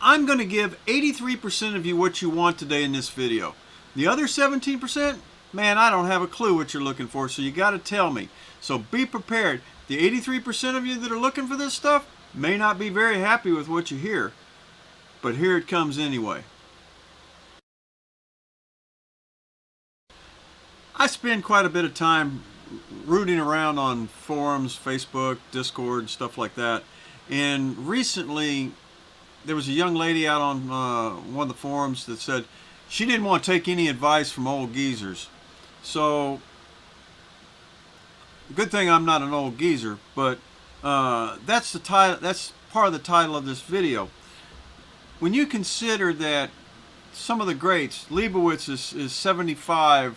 I'm going to give 83% of you what you want today in this video. The other 17%, man, I don't have a clue what you're looking for, so you got to tell me. So be prepared. The 83% of you that are looking for this stuff may not be very happy with what you hear, but here it comes anyway. I spend quite a bit of time rooting around on forums, Facebook, Discord, stuff like that. And recently, there was a young lady out on one of the forums that said she didn't want to take any advice from old geezers. So, good thing I'm not an old geezer, but that's the title. That's part of the title of this video. When you consider that some of the greats, Leibowitz is 75,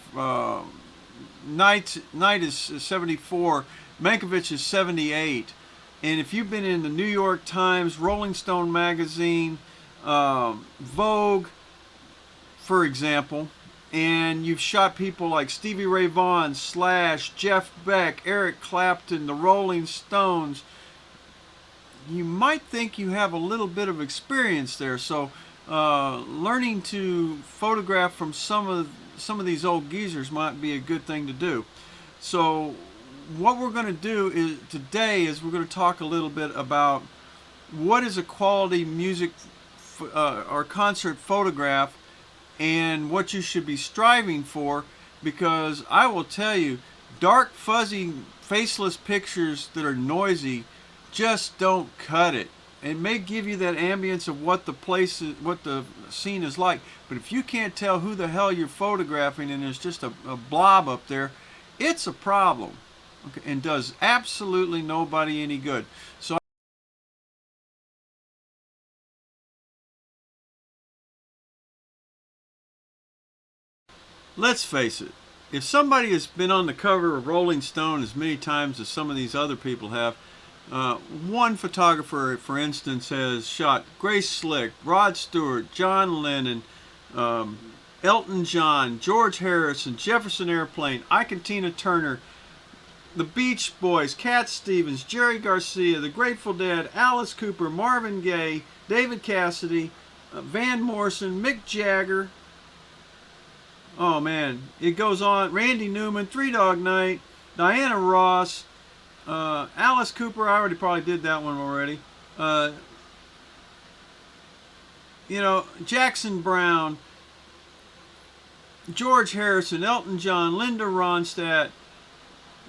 Knight is 74, Mankiewicz is 78, and if you've been in the New York Times, Rolling Stone magazine, Vogue, for example, and you've shot people like Stevie Ray Vaughan, Slash, Jeff Beck, Eric Clapton, the Rolling Stones, you might think you have a little bit of experience there. So learning to photograph from some of these old geezers might be a good thing to do. So what we're going to do today is we're going to talk a little bit about what is a quality music or concert photograph and what you should be striving for, because I will tell you, dark, fuzzy, faceless pictures that are noisy just don't cut it. It may give you that ambience of what the place is, what the scene is like, but if you can't tell who the hell you're photographing and there's just a blob up there, it's a problem, okay, and does absolutely nobody any good. So let's face it, if somebody has been on the cover of Rolling Stone as many times as some of these other people have, one photographer, for instance, has shot Grace Slick, Rod Stewart, John Lennon, Elton John, George Harrison, Jefferson Airplane, Ike and Tina Turner, the Beach Boys, Cat Stevens, Jerry Garcia, the Grateful Dead, Alice Cooper, Marvin Gaye, David Cassidy, Van Morrison, Mick Jagger. Oh man, it goes on. Randy Newman, Three Dog Night, Diana Ross, Alice Cooper. I already probably did that one already. Jackson Brown, George Harrison, Elton John, Linda Ronstadt,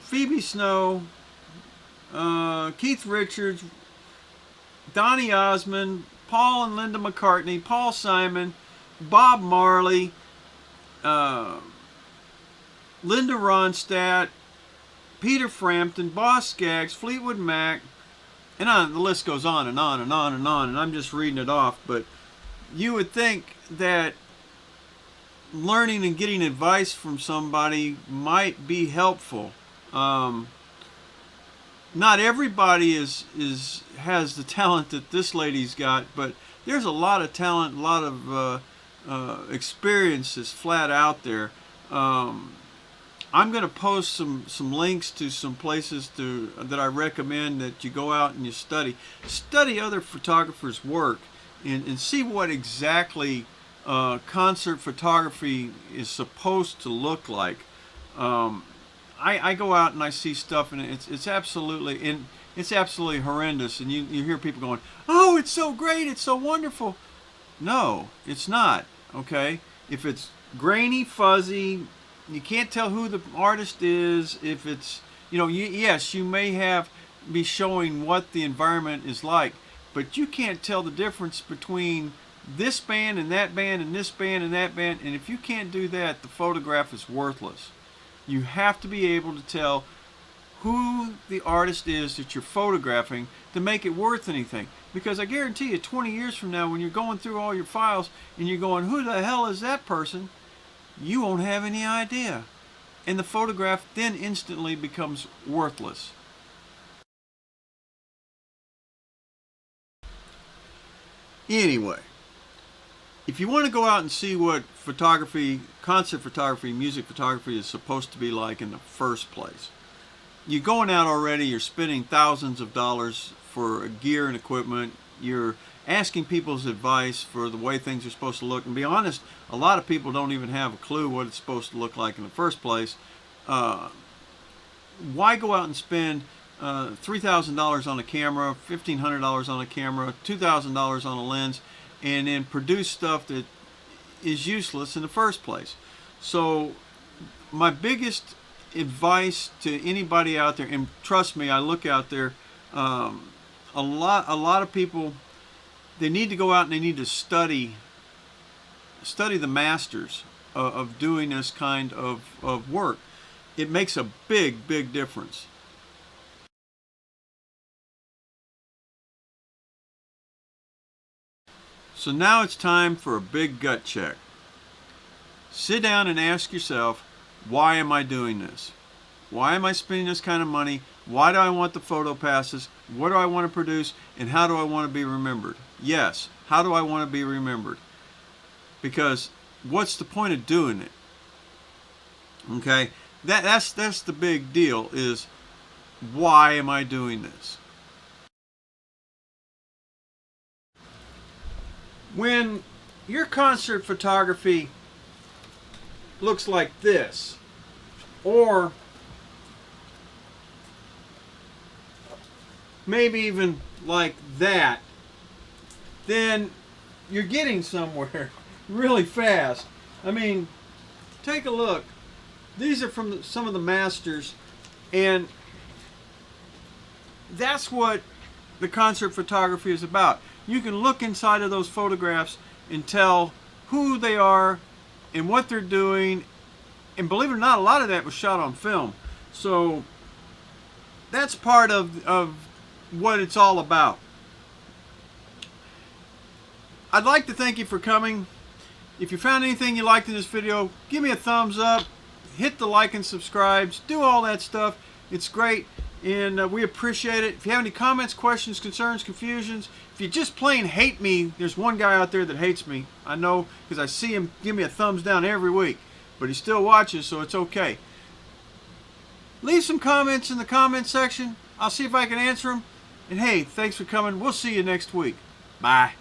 Phoebe Snow, Keith Richards, Donny Osmond, Paul and Linda McCartney, Paul Simon, Bob Marley, Linda Ronstadt, Peter Frampton, Boss Skaggs, Fleetwood Mac, and on. The list goes on and on and on and on, and I'm just reading it off. But you would think that learning and getting advice from somebody might be helpful. Not everybody has the talent that this lady's got, but there's a lot of talent, a lot of experience is flat out there. I'm going to post some links to some places that I recommend that you go out and you study other photographers' work and see what exactly concert photography is supposed to look like. I go out and I see stuff, and it's absolutely horrendous, and you hear people going, "Oh, it's so great, it's so wonderful." No, it's not. Okay, if it's grainy, fuzzy, you can't tell who the artist is. If it's, yes, you may be showing what the environment is like, but you can't tell the difference between this band and that band and this band and that band. And if you can't do that, the photograph is worthless. You have to be able to tell who the artist is that you're photographing to make it worth anything. Because I guarantee you, 20 years from now, when you're going through all your files and you're going, who the hell is that person? You won't have any idea. And the photograph then instantly becomes worthless. Anyway, if you want to go out and see what photography, concert photography, music photography is supposed to be like in the first place, you're going out already, you're spending thousands of dollars for gear and equipment, you're asking people's advice for the way things are supposed to look. And to be honest, a lot of people don't even have a clue what it's supposed to look like in the first place. Why go out and spend $3,000 on a camera, $1,500 on a camera, $2,000 on a lens, and then produce stuff that is useless in the first place? So my biggest advice to anybody out there, and trust me, I look out there, a lot of people, they need to go out and they need to study the masters of doing this kind of work. It makes a big difference. So now it's time for a big gut check. Sit down and ask yourself, why am I doing this? Why am I spending this kind of money? Why do I want the photo passes? What do I want to produce? And how do I want to be remembered? Yes, how do I want to be remembered? Because what's the point of doing it? Okay, that's the big deal, is why am I doing this? When your concert photography looks like this, or maybe even like that, then you're getting somewhere really fast. I mean, take a look. These are from some of the masters, and that's what the concert photography is about. You can look inside of those photographs and tell who they are and what they're doing, and believe it or not, a lot of that was shot on film. So that's part of what it's all about. I'd like to thank you for coming. If you found anything you liked in this video, give me a thumbs up, hit the like and subscribes, do all that stuff. It's great, and we appreciate it. If you have any comments, questions, concerns, confusions, if you just plain hate me, there's one guy out there that hates me. I know, because I see him give me a thumbs down every week, but he still watches, so it's okay. Leave some comments in the comment section. I'll see if I can answer them. And hey, thanks for coming. We'll see you next week. Bye.